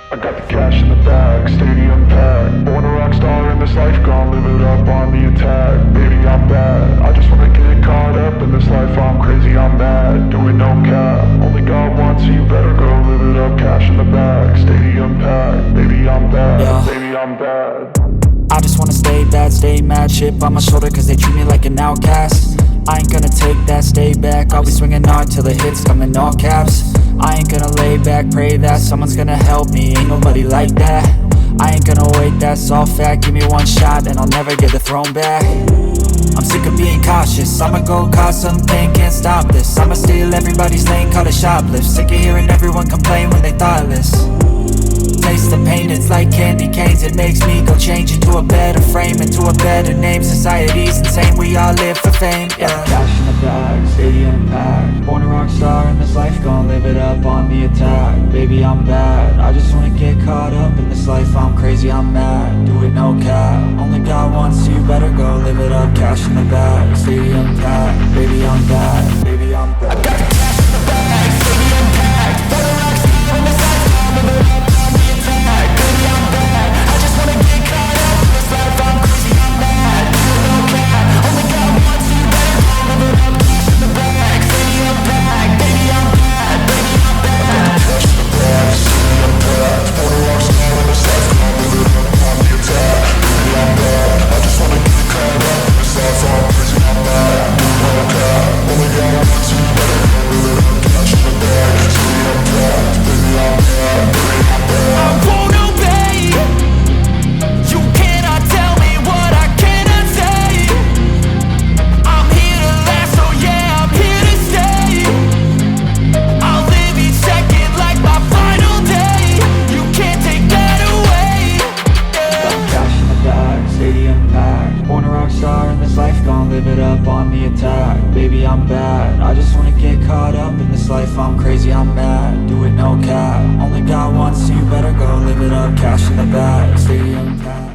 I got the cash in the bag, stadium packed. Born a rock star in this life, gon' live it up on the attack. Baby, I'm bad, I just wanna get caught up in this life. I'm crazy, I'm mad, doing no cap. Only God wants you, better go live it up. Cash in the bag, stadium packed. Baby, I'm bad, baby, I'm bad. I just wanna stay bad, stay mad. Chip on my shoulder cause they treat me like an outcast. I ain't gonna take that, stay back. I'll be swinging hard till the hits come in all caps. I ain't gonna lay back, pray that someone's gonna help me. Ain't nobody like that. I ain't gonna wait, that's all fact. Give me one shot and I'll never get the throne back. I'm sick of being cautious, I'ma go cause something, can't stop this. I'ma steal everybody's lane, call it shoplift. Sick of hearing everyone complain when they thoughtless. Taste the pain, it's like candy canes. It makes me go change into a better frame, into a better name. Society's insane, we all live for fame, yeah. Cash in the bag, stadium packed. Born a rock star in this life, gon' live it up on the attack. Baby, I'm bad, I just wanna get caught up in this life. I'm crazy, I'm mad, do it no cap. Only God wants you, better go live it up. Cash in the bag, stadium packed. Baby, I'm bad, baby, I'm bad. I got the cash in the bag, stadium packed. Born a rock star in this life, gon' live it up. Live it up on the attack. Baby, I'm bad, I just wanna get caught up in this life. I'm crazy, I'm mad, do it no cap. Only God wants you, better go live it up. Cash in the bag, stadium packed.